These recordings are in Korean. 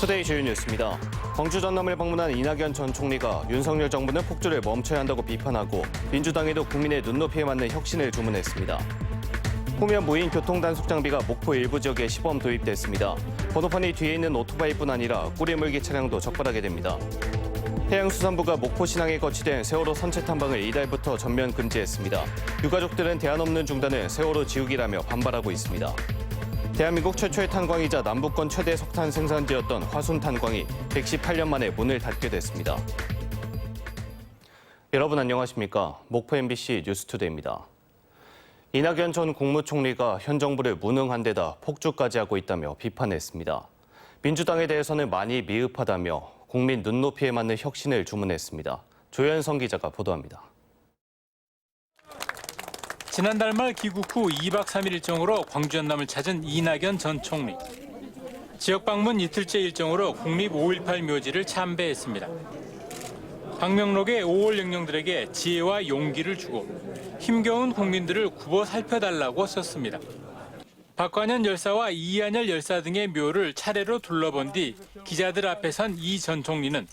투데이 주요 뉴스입니다. 광주 전남을 방문한 이낙연 전 총리가 윤석열 정부는 폭주를 멈춰야 한다고 비판하고 민주당에도 국민의 눈높이에 맞는 혁신을 주문했습니다. 후면 무인 교통 단속 장비가 목포 일부 지역에 시범 도입됐습니다. 번호판이 뒤에 있는 오토바이뿐 아니라 꼬리물기 차량도 적발하게 됩니다. 해양수산부가 목포 신항에 거치된 세월호 선체 탐방을 이달부터 전면 금지했습니다. 유가족들은 대안 없는 중단은 세월호 지우기라며 반발하고 있습니다. 대한민국 최초의 탄광이자 남부권 최대 석탄 생산지였던 화순 탄광이 118년 만에 문을 닫게 됐습니다. 여러분 안녕하십니까? 목포 MBC 뉴스투데이입니다. 이낙연 전 국무총리가 현 정부를 무능한 데다 폭주까지 하고 있다며 비판했습니다. 민주당에 대해서는 많이 미흡하다며 국민 눈높이에 맞는 혁신을 주문했습니다. 조현성 기자가 보도합니다. 지난달 말 귀국 후 2박 3일 일정으로 광주 전남을 찾은 이낙연 전 총리. 지역 방문 이틀째 일정으로 국립 5.18 묘지를 참배했습니다. 방명록에 5월 영령들에게 지혜와 용기를 주고 힘겨운 국민들을 굽어 살펴달라고 썼습니다. 박관현 열사와 이한열 열사 등의 묘를 차례로 둘러본 뒤 기자들 앞에 선 이 전 총리는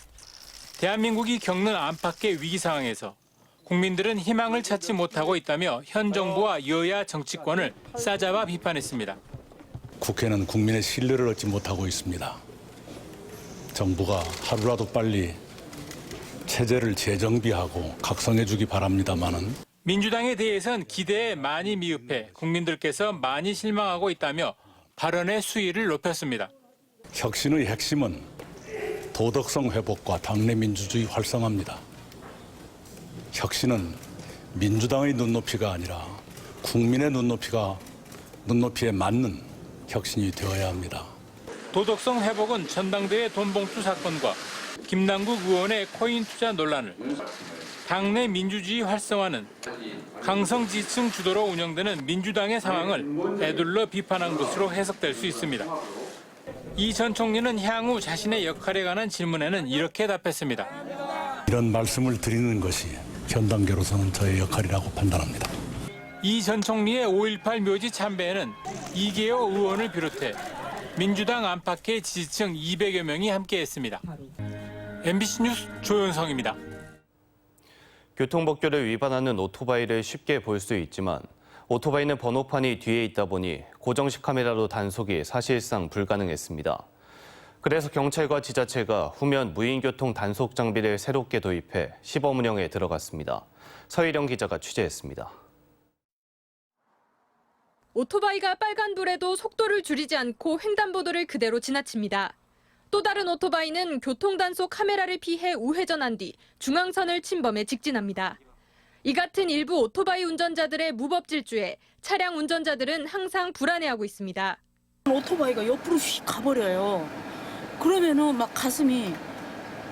대한민국이 겪는 안팎의 위기 상황에서 국민들은 희망을 찾지 못하고 있다며 현 정부와 여야 정치권을 싸잡아 비판했습니다. 국회는 국민의 신뢰를 얻지 못하고 있습니다. 정부가 하루라도 빨리 체제를 재정비하고 각성해주기 바랍니다마는 민주당에 대해선 기대에 많이 미흡해 국민들께서 많이 실망하고 있다며 발언의 수위를 높였습니다. 혁신의 핵심은 도덕성 회복과 당내 민주주의 활성화입니다. 혁신은 민주당의 눈높이가 아니라 국민의 눈높이에 맞는 혁신이 되어야 합니다. 도덕성 회복은 전당대회 돈봉투 사건과 김남국 의원의 코인 투자 논란을, 당내 민주주의 활성화는 강성 지층 주도로 운영되는 민주당의 상황을 에둘러 비판한 것으로 해석될 수 있습니다. 이 전 총리는 향후 자신의 역할에 관한 질문에는 이렇게 답했습니다. 이런 말씀을 드리는 것이 현 단계로서는 저의 역할이라고 판단합니다. 이 전 총리의 5.18 묘지 참배에는 이계호 의원을 비롯해 민주당 안팎의 지지층 200여 명이 함께했습니다. MBC 뉴스 조현성입니다. 교통법규를 위반하는 오토바이를 쉽게 볼 수 있지만 오토바이는 번호판이 뒤에 있다 보니 고정식 카메라로 단속이 사실상 불가능했습니다. 그래서 경찰과 지자체가 후면 무인교통 단속 장비를 새롭게 도입해 시범 운영에 들어갔습니다. 서희령 기자가 취재했습니다. 오토바이가 빨간불에도 속도를 줄이지 않고 횡단보도를 그대로 지나칩니다. 또 다른 오토바이는 교통단속 카메라를 피해 우회전한 뒤 중앙선을 침범해 직진합니다. 이 같은 일부 오토바이 운전자들의 무법질주에 차량 운전자들은 항상 불안해하고 있습니다. 오토바이가 옆으로 휙 가버려요. 그러면은 막 가슴이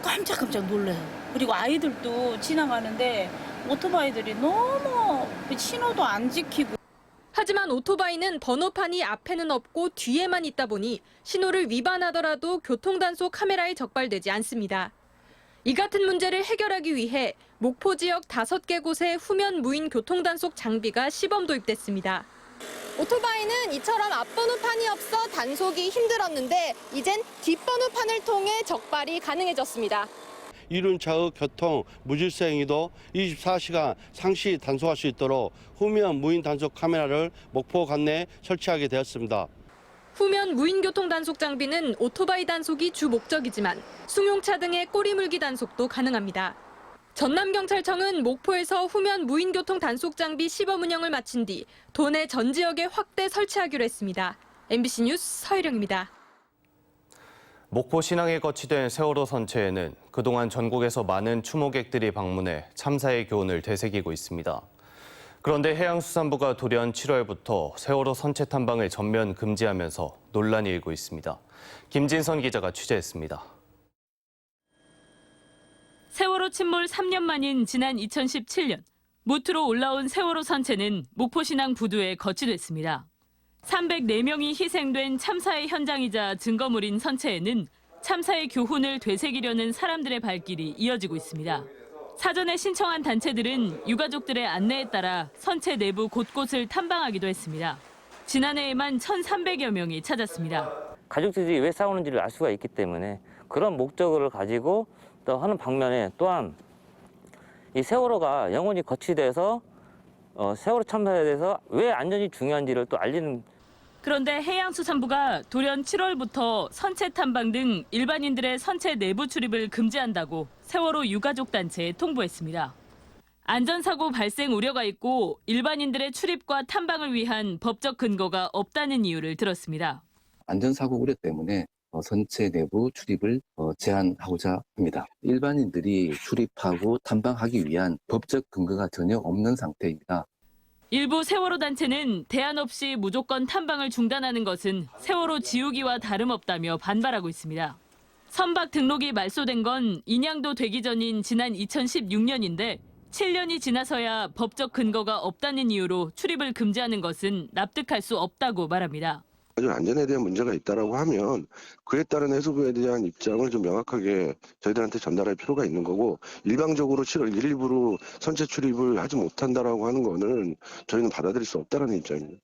깜짝깜짝 놀라요. 그리고 아이들도 지나가는데 오토바이들이 너무 신호도 안 지키고. 하지만 오토바이는 번호판이 앞에는 없고 뒤에만 있다 보니 신호를 위반하더라도 교통단속 카메라에 적발되지 않습니다. 이 같은 문제를 해결하기 위해 목포 지역 5개 곳에 후면 무인 교통단속 장비가 시범 도입됐습니다. 오토바이는 이처럼 앞번호판이 없어 단속이 힘들었는데 이젠 뒷번호판을 통해 적발이 가능해졌습니다. 이륜차의 교통 무질서 행위도 24시간 상시 단속할 수 있도록 후면 무인 단속 카메라를 목포 관내에 설치하게 되었습니다. 후면 무인 교통 단속 장비는 오토바이 단속이 주 목적이지만 승용차 등의 꼬리물기 단속도 가능합니다. 전남경찰청은 목포에서 후면 무인 교통 단속 장비 시범 운영을 마친 뒤 도내 전 지역에 확대 설치하기로 했습니다. MBC 뉴스 서희령입니다. 목포 신항에 거치된 세월호 선체에는 그동안 전국에서 많은 추모객들이 방문해 참사의 교훈을 되새기고 있습니다. 그런데 해양수산부가 돌연 7월부터 세월호 선체 탐방을 전면 금지하면서 논란이 일고 있습니다. 김진선 기자가 취재했습니다. 세월호 침몰 3년 만인 지난 2017년 무트로 올라온 세월호 선체는 목포신항 부두에 거치됐습니다. 304명이 희생된 참사의 현장이자 증거물인 선체에는 참사의 교훈을 되새기려는 사람들의 발길이 이어지고 있습니다. 사전에 신청한 단체들은 유가족들의 안내에 따라 선체 내부 곳곳을 탐방하기도 했습니다. 지난해에만 1,300여 명이 찾았습니다. 가족들이 왜 싸우는지를 알 수가 있기 때문에 그런 목적을 가지고 또 하는 방면에 또한 이 세월호가 영원히 거치돼서 세월호 참사에 대해서 왜 안전이 중요한지를 또 알리는. 그런데 해양수산부가 돌연 7월부터 선체 탐방 등 일반인들의 선체 내부 출입을 금지한다고 세월호 유가족 단체에 통보했습니다. 안전사고 발생 우려가 있고 일반인들의 출입과 탐방을 위한 법적 근거가 없다는 이유를 들었습니다. 안전사고 우려 때문에 선체 내부 출입을 제한하고자 합니다. 일반인들이 출입하고 탐방하기 위한 법적 근거가 전혀 없는 상태입니다. 일부 세월호 단체는 대안 없이 무조건 탐방을 중단하는 것은 세월호 지우기와 다름없다며 반발하고 있습니다. 선박 등록이 말소된 건 인양도 되기 전인 지난 2016년인데 7년이 지나서야 법적 근거가 없다는 이유로 출입을 금지하는 것은 납득할 수 없다고 말합니다. 안전에 대한 문제가 있다라고 하면 그에 따른 해수부에 대한 입장을 좀 명확하게 저희들한테 전달할 필요가 있는 거고 일방적으로 7월 1일부로 선체 출입을 하지 못한다라고 하는 거는 저희는 받아들일 수 없다라는 입장입니다.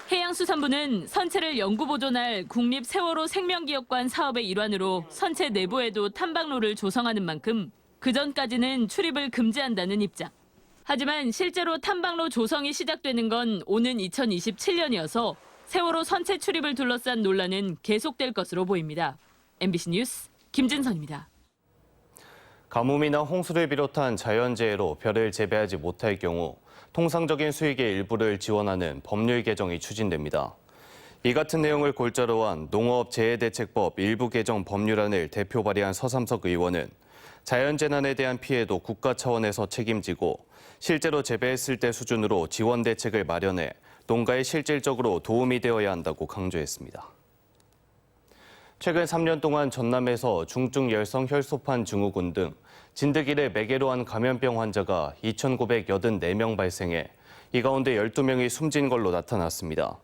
해양수산부는 선체를 영구 보존할 국립 세월호 생명기업관 사업의 일환으로 선체 내부에도 탐방로를 조성하는 만큼 그전까지는 출입을 금지한다는 입장. 하지만 실제로 탐방로 조성이 시작되는 건 오는 2027년이어서 세월호 선체 출입을 둘러싼 논란은 계속될 것으로 보입니다. MBC 뉴스 김진선입니다. 가뭄이나 홍수를 비롯한 자연재해로 벼를 재배하지 못할 경우 통상적인 수익의 일부를 지원하는 법률 개정이 추진됩니다. 이 같은 내용을 골자로 한 농업재해대책법 일부 개정 법률안을 대표 발의한 서삼석 의원은 자연재난에 대한 피해도 국가 차원에서 책임지고 실제로 재배했을 때 수준으로 지원 대책을 마련해 농가에 실질적으로 도움이 되어야 한다고 강조했습니다. 최근 3년 동안 전남에서 중증 열성 혈소판 증후군 등 진드기를 매개로 한 감염병 환자가 2,984명 발생해 이 가운데 12명이 숨진 걸로 나타났습니다.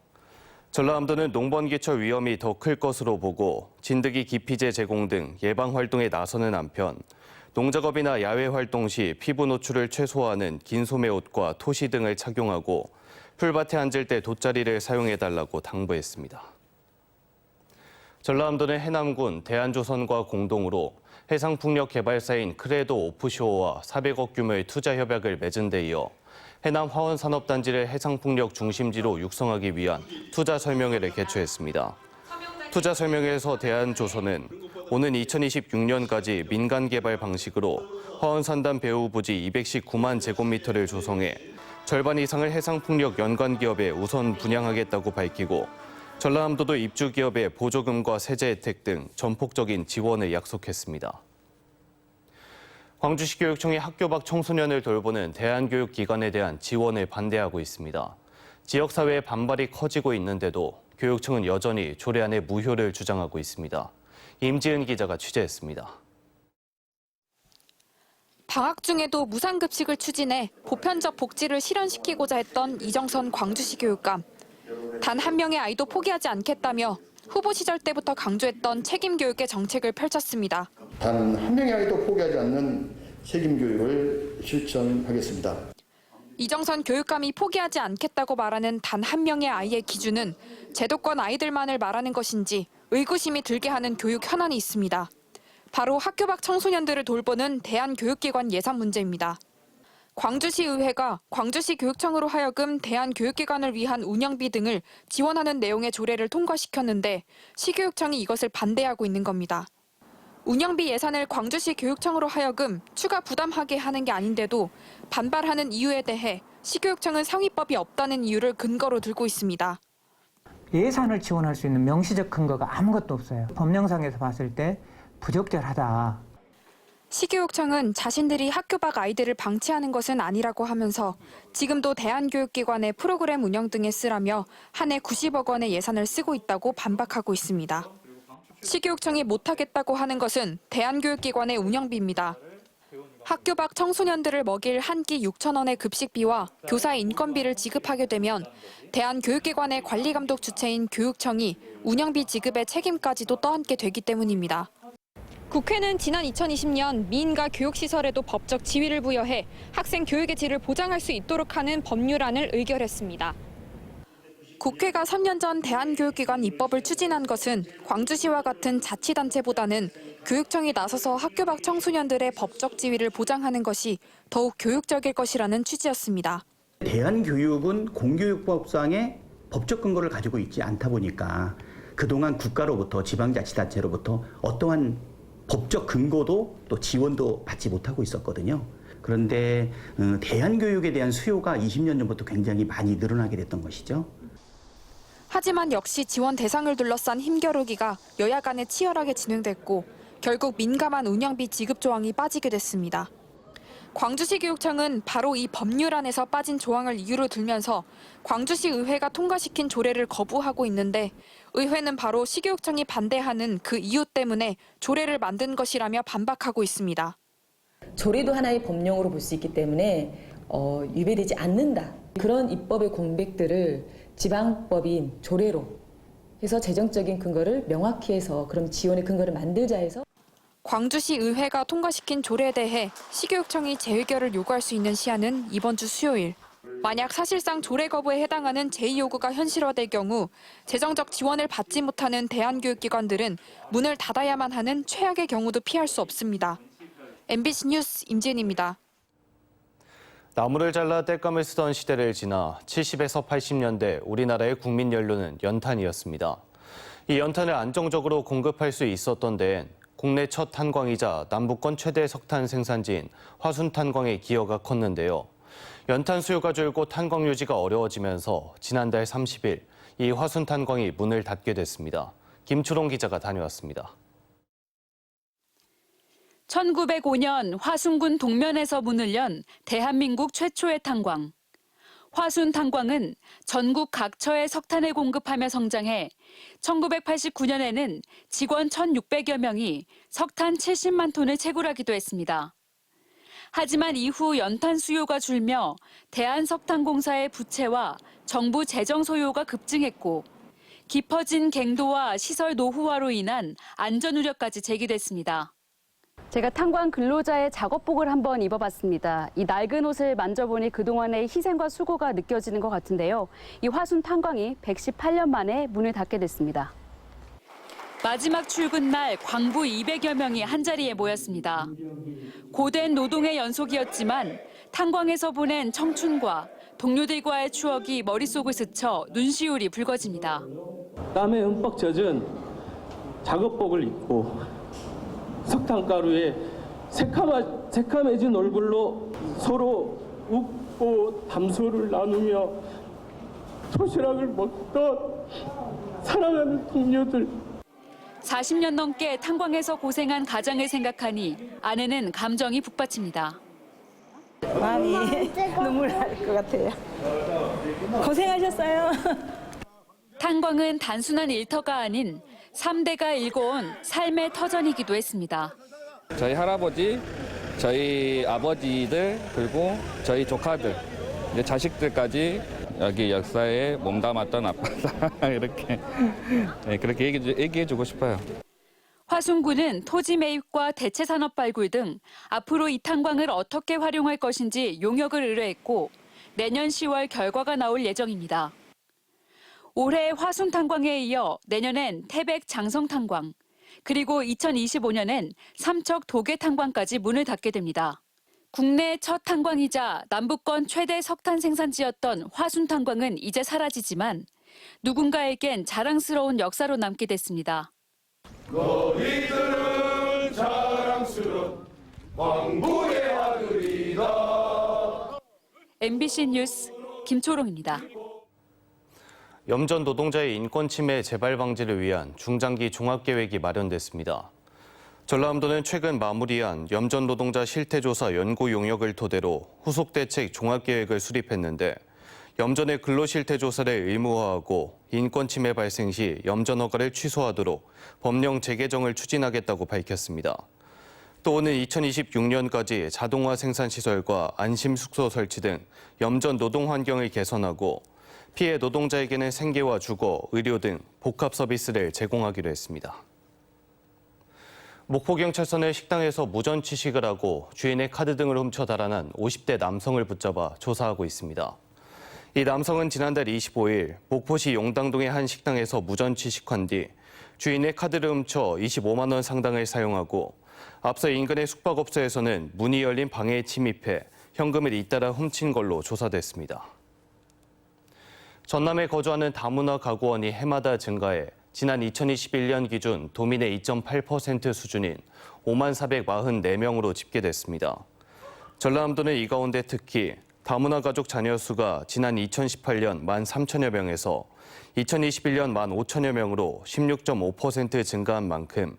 전라남도는 농번기철 위험이 더 클 것으로 보고 진드기 기피제 제공 등 예방 활동에 나서는 한편 농작업이나 야외 활동 시 피부 노출을 최소화하는 긴 소매 옷과 토시 등을 착용하고 풀밭에 앉을 때 돗자리를 사용해달라고 당부했습니다. 전라남도는 해남군 대한조선과 공동으로 해상풍력 개발사인 크레도 오프쇼어와 400억 규모의 투자 협약을 맺은 데 이어 해남 화원산업단지를 해상풍력 중심지로 육성하기 위한 투자 설명회를 개최했습니다. 투자 설명회에서 대한조선은 오는 2026년까지 민간 개발 방식으로 화원산단 배후 부지 219만 제곱미터를 조성해 절반 이상을 해상풍력 연관 기업에 우선 분양하겠다고 밝히고 전라남도도 입주 기업의 보조금과 세제 혜택 등 전폭적인 지원을 약속했습니다. 광주시 교육청이 학교 밖 청소년을 돌보는 대안교육기관에 대한 지원을 반대하고 있습니다. 지역사회의 반발이 커지고 있는데도 교육청은 여전히 조례안의 무효를 주장하고 있습니다. 임지은 기자가 취재했습니다. 방학 중에도 무상급식을 추진해 보편적 복지를 실현시키고자 했던 이정선 광주시 교육감. 단 한 명의 아이도 포기하지 않겠다며 후보 시절 때부터 강조했던 책임교육의 정책을 펼쳤습니다. 단 한 명의 아이도 포기하지 않는 책임교육을 실천하겠습니다. 이정선 교육감이 포기하지 않겠다고 말하는 단 한 명의 아이의 기준은 제도권 아이들만을 말하는 것인지 의구심이 들게 하는 교육 현안이 있습니다. 바로 학교 밖 청소년들을 돌보는 대한교육기관 예산 문제입니다. 광주시의회가 광주시 교육청으로 하여금 대한교육기관을 위한 운영비 등을 지원하는 내용의 조례를 통과시켰는데 시교육청이 이것을 반대하고 있는 겁니다. 운영비 예산을 광주시 교육청으로 하여금 추가 부담하게 하는 게 아닌데도 반발하는 이유에 대해 시교육청은 상위법이 없다는 이유를 근거로 들고 있습니다. 예산을 지원할 수 있는 명시적 근거가 아무것도 없어요. 법령상에서 봤을 때 부적절하다. 시교육청은 자신들이 학교 밖 아이들을 방치하는 것은 아니라고 하면서 지금도 대한교육기관의 프로그램 운영 등에 쓰라며 한 해 90억 원의 예산을 쓰고 있다고 반박하고 있습니다. 시교육청이 못하겠다고 하는 것은 대한교육기관의 운영비입니다. 학교 밖 청소년들을 먹일 한 끼 6천 원의 급식비와 교사 인건비를 지급하게 되면 대한교육기관의 관리감독 주체인 교육청이 운영비 지급의 책임까지도 떠안게 되기 때문입니다. 국회는 지난 2020년 미인과 교육시설에도 법적 지위를 부여해 학생 교육의 질을 보장할 수 있도록 하는 법률안을 의결했습니다. 국회가 3년 전 대한교육기관 입법을 추진한 것은 광주시와 같은 자치단체보다는 교육청이 나서서 학교 밖 청소년들의 법적 지위를 보장하는 것이 더욱 교육적일 것이라는 취지였습니다. 대한교육은 공교육법상의 법적 근거를 가지고 있지 않다 보니까 그동안 국가로부터 지방자치단체로부터 어떠한 법적 근거도 또 지원도 받지 못하고 있었거든요. 그런데 대한교육에 대한 수요가 20년 전부터 굉장히 많이 늘어나게 됐던 것이죠. 하지만 역시 지원 대상을 둘러싼 힘겨루기가 여야 간에 치열하게 진행됐고 결국 민감한 운영비 지급 조항이 빠지게 됐습니다. 광주시 교육청은 바로 이 법률안에서 빠진 조항을 이유로 들면서 광주시 의회가 통과시킨 조례를 거부하고 있는데 의회는 바로 시교육청이 반대하는 그 이유 때문에 조례를 만든 것이라며 반박하고 있습니다. 조례도 하나의 법령으로 볼 수 있기 때문에 위배되지 않는다. 그런 입법의 공백들을 지방법인 조례로 해서 재정적인 근거를 명확히 해서 그럼 지원의 근거를 만들자 해서 광주시 의회가 통과시킨 조례에 대해 시교육청이 재의결을 요구할 수 있는 시한은 이번 주 수요일. 만약 사실상 조례 거부에 해당하는 제2요구가 현실화될 경우 재정적 지원을 받지 못하는 대한교육기관들은 문을 닫아야만 하는 최악의 경우도 피할 수 없습니다. MBC 뉴스 임진입니다. 나무를 잘라 땔감을 쓰던 시대를 지나 70에서 80년대 우리나라의 국민 연료는 연탄이었습니다. 이 연탄을 안정적으로 공급할 수 있었던 데엔 국내 첫 탄광이자 남부권 최대 석탄 생산지인 화순탄광의 기여가 컸는데요. 연탄 수요가 줄고 탄광 유지가 어려워지면서 지난달 30일 이 화순탄광이 문을 닫게 됐습니다. 김초롱 기자가 다녀왔습니다. 1905년 화순군 동면에서 문을 연 대한민국 최초의 탄광. 화순탄광은 전국 각처에 석탄을 공급하며 성장해 1989년에는 직원 1,600여 명이 석탄 70만 톤을 채굴하기도 했습니다. 하지만 이후 연탄 수요가 줄며 대한석탄공사의 부채와 정부 재정 소요가 급증했고 깊어진 갱도와 시설 노후화로 인한 안전 우려까지 제기됐습니다. 제가 탄광 근로자의 작업복을 한번 입어봤습니다. 이 낡은 옷을 만져보니 그동안의 희생과 수고가 느껴지는 것 같은데요. 이 화순 탄광이 118년 만에 문을 닫게 됐습니다. 마지막 출근 날 광부 200여 명이 한자리에 모였습니다. 고된 노동의 연속이었지만 탄광에서 보낸 청춘과 동료들과의 추억이 머릿속을 스쳐 눈시울이 붉어집니다. 땀에 흠뻑 젖은 작업복을 입고 석탄가루에 새카매진 얼굴로 서로 웃고 담소를 나누며 도시락을 먹던 사랑하는 동료들. 40년 넘게 탄광에서 고생한 가장을 생각하니 아내는 감정이 북받칩니다. 마음이 눈물 날 것 같아요. 고생하셨어요. 탄광은 단순한 일터가 아닌 3대가 일궈온 삶의 터전이기도 했습니다. 저희 할아버지, 저희 아버지들, 그리고 저희 조카들, 이제 자식들까지 여기 역사에 몸담았던 아빠다. 이렇게 그렇게 얘기해주고 싶어요. 화순군은 토지 매입과 대체 산업 발굴 등 앞으로 이 탄광을 어떻게 활용할 것인지 용역을 의뢰했고 내년 10월 결과가 나올 예정입니다. 올해 화순탄광에 이어 내년엔 태백 장성탄광, 그리고 2025년엔 삼척 도계탄광까지 문을 닫게 됩니다. 국내 첫 탄광이자 남부권 최대 석탄 생산지였던 화순탄광은 이제 사라지지만 누군가에겐 자랑스러운 역사로 남게 됐습니다. 너희들은 자랑스러운 광부의 아들이다. MBC 뉴스 김초롱입니다. 염전 노동자의 인권 침해 재발 방지를 위한 중장기 종합계획이 마련됐습니다. 전라남도는 최근 마무리한 염전 노동자 실태조사 연구 용역을 토대로 후속 대책 종합계획을 수립했는데 염전의 근로실태조사를 의무화하고 인권 침해 발생 시 염전 허가를 취소하도록 법령 재개정을 추진하겠다고 밝혔습니다. 또 오는 2026년까지 자동화 생산시설과 안심숙소 설치 등 염전 노동 환경을 개선하고 피해 노동자에게는 생계와 주거, 의료 등 복합 서비스를 제공하기로 했습니다. 목포경찰서는 식당에서 무전 취식을 하고 주인의 카드 등을 훔쳐 달아난 50대 남성을 붙잡아 조사하고 있습니다. 이 남성은 지난달 25일 목포시 용당동의 한 식당에서 무전 취식한 뒤 주인의 카드를 훔쳐 25만 원 상당을 사용하고 앞서 인근의 숙박업소에서는 문이 열린 방에 침입해 현금을 잇따라 훔친 걸로 조사됐습니다. 전남에 거주하는 다문화 가구원이 해마다 증가해 지난 2021년 기준 도민의 2.8% 수준인 5만 444명으로 집계됐습니다. 전라남도는 이 가운데 특히 다문화 가족 자녀 수가 지난 2018년 1만 3천여 명에서 2021년 1만 5천여 명으로 16.5% 증가한 만큼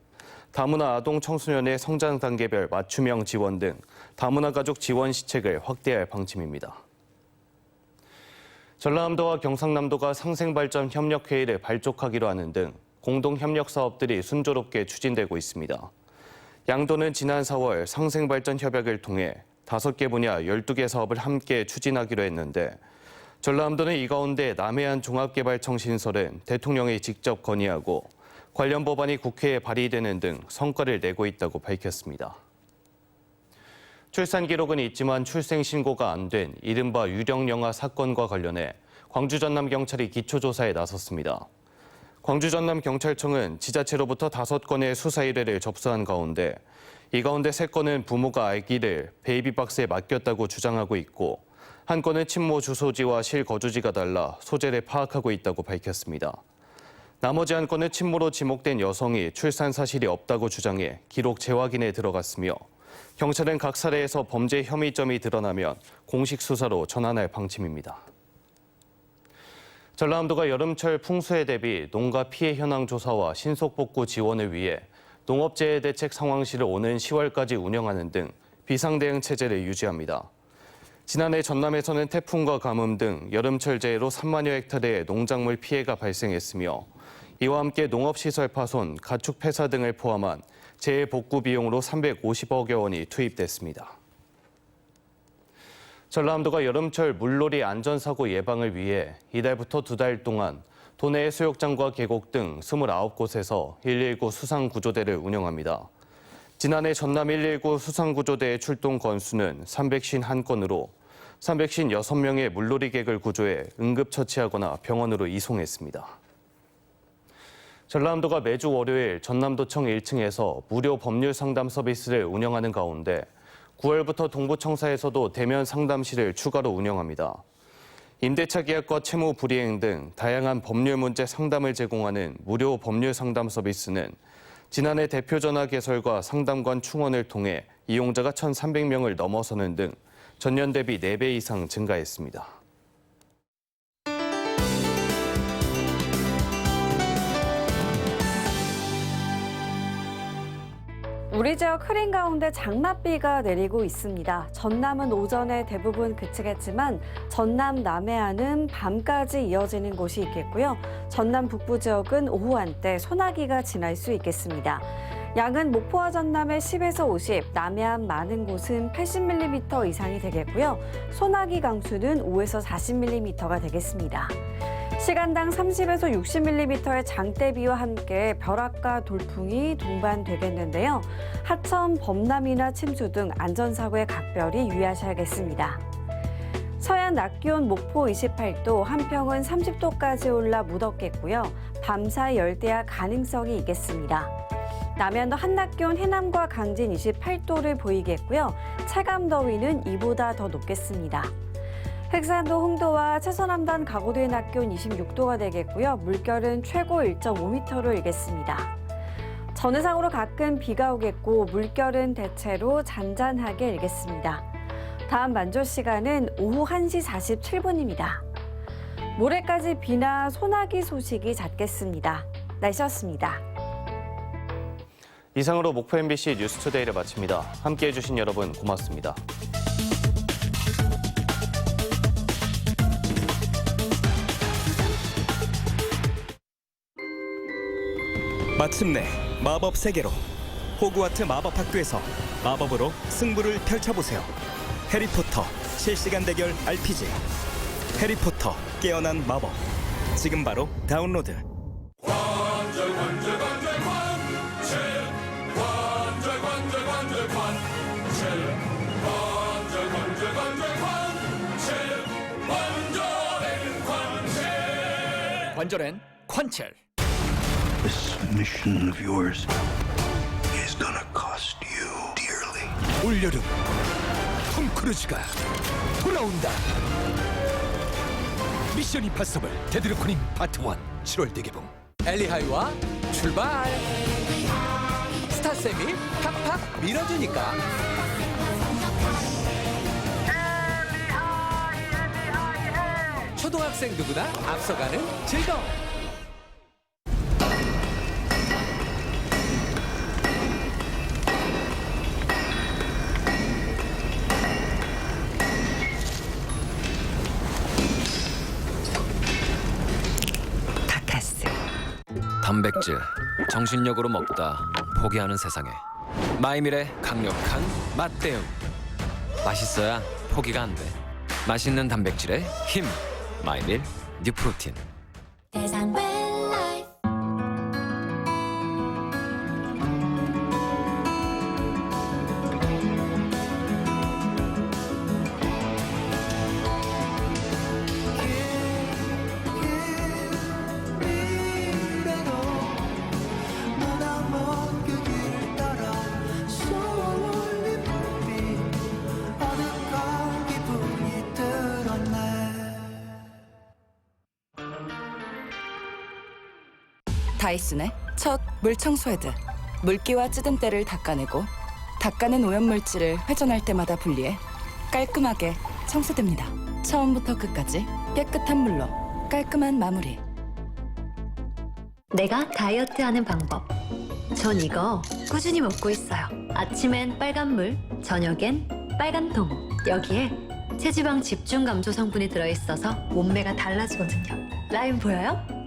다문화 아동 청소년의 성장 단계별 맞춤형 지원 등 다문화 가족 지원 시책을 확대할 방침입니다. 전라남도와 경상남도가 상생발전 협력회의를 발족하기로 하는 등 공동 협력 사업들이 순조롭게 추진되고 있습니다. 양도는 지난 4월 상생발전 협약을 통해 5개 분야 12개 사업을 함께 추진하기로 했는데 전라남도는 이 가운데 남해안 종합개발청 신설은 대통령이 직접 건의하고 관련 법안이 국회에 발의되는 등 성과를 내고 있다고 밝혔습니다. 출산 기록은 있지만 출생 신고가 안 된 이른바 유령영아 사건과 관련해 광주 전남경찰이 기초조사에 나섰습니다. 광주 전남경찰청은 지자체로부터 5건의 수사 의뢰를 접수한 가운데 이 가운데 3건은 부모가 아기를 베이비박스에 맡겼다고 주장하고 있고 한 건은 친모 주소지와 실거주지가 달라 소재를 파악하고 있다고 밝혔습니다. 나머지 한 건은 친모로 지목된 여성이 출산 사실이 없다고 주장해 기록 재확인에 들어갔으며 경찰은 각 사례에서 범죄 혐의점이 드러나면 공식 수사로 전환할 방침입니다. 전라남도가 여름철 풍수에 대비 농가 피해 현황 조사와 신속 복구 지원을 위해 농업재해 대책 상황실을 오는 10월까지 운영하는 등 비상대응 체제를 유지합니다. 지난해 전남에서는 태풍과 가뭄 등 여름철 재해로 3만여 헥타르의 농작물 피해가 발생했으며 이와 함께 농업시설 파손, 가축 폐사 등을 포함한 재해 복구 비용으로 350억여 원이 투입됐습니다. 전라남도가 여름철 물놀이 안전사고 예방을 위해 이달부터 2달 동안 도내 해수욕장과 계곡 등 29곳에서 119 수상구조대를 운영합니다. 지난해 전남 119 수상구조대의 출동 건수는 351건으로 356명의 물놀이객을 구조해 응급처치하거나 병원으로 이송했습니다. 전라남도가 매주 월요일 전남도청 1층에서 무료 법률 상담 서비스를 운영하는 가운데 9월부터 동부청사에서도 대면 상담실을 추가로 운영합니다. 임대차 계약과 채무 불이행 등 다양한 법률 문제 상담을 제공하는 무료 법률 상담 서비스는 지난해 대표 전화 개설과 상담관 충원을 통해 이용자가 1,300명을 넘어서는 등 전년 대비 4배 이상 증가했습니다. 우리 지역 흐린 가운데 장맛비가 내리고 있습니다. 전남은 오전에 대부분 그치겠지만 전남 남해안은 밤까지 이어지는 곳이 있겠고요. 전남 북부 지역은 오후 한때 소나기가 지날 수 있겠습니다. 양은 목포와 전남에 10에서 50, 남해안 많은 곳은 80mm 이상이 되겠고요. 소나기 강수는 5에서 40mm가 되겠습니다. 시간당 30에서 60mm의 장대비와 함께 벼락과 돌풍이 동반되겠는데요. 하천, 범람이나 침수 등 안전사고에 각별히 유의하셔야겠습니다. 서해안 낮 기온 목포 28도, 한평은 30도까지 올라 무덥겠고요. 밤사이 열대야 가능성이 있겠습니다. 남해안도 한낮 기온 해남과 강진 28도를 보이겠고요. 체감더위는 이보다 더 높겠습니다. 흑산도 홍도와 채서남단 가고도의 낮 기온 26도가 되겠고요. 물결은 최고 1.5m로 일겠습니다. 전해상으로 가끔 비가 오겠고 물결은 대체로 잔잔하게 일겠습니다. 다음 만조 시간은 오후 1시 47분입니다. 모레까지 비나 소나기 소식이 잦겠습니다. 날씨였습니다. 이상으로 목포 MBC 뉴스투데이를 마칩니다. 함께해 주신 여러분 고맙습니다. 마침내 마법 세계로 호그와트 마법학교에서 마법으로 승부를 펼쳐보세요. 해리포터 실시간 대결 RPG 해리포터 깨어난 마법 지금 바로 다운로드. 관절 관절 관절 관절 관절 관절 관절 관절 관절 관절 관절 관절 관절해 관절엔 관첼. This mission of yours is gonna cost you dearly. 올여름 톰 크루즈가 돌아온다. 미션 임파서블 데드리코닝 파트 1 7월 대개봉. 엘리하이와 출발. 스타쌤이 팍팍 밀어주니까. 초등학생 누구나 앞서가는 즐거움. 타카스. 단백질, 정신력으로 먹다 포기하는 세상에 마이밀의 강력한 맛 대응. 맛있어야 포기가 안 돼. 맛있는 단백질의 힘. 마이밀 뉴프로틴. 다이슨의 첫 물청소 헤드. 물기와 찌든 때를 닦아내고 닦아낸 오염물질을 회전할 때마다 분리해 깔끔하게 청소됩니다. 처음부터 끝까지 깨끗한 물로 깔끔한 마무리. 내가 다이어트하는 방법. 전 이거 꾸준히 먹고 있어요. 아침엔 빨간 물, 저녁엔 빨간 통. 여기에 체지방 집중 감소 성분이 들어있어서 몸매가 달라지거든요. 라인 보여요?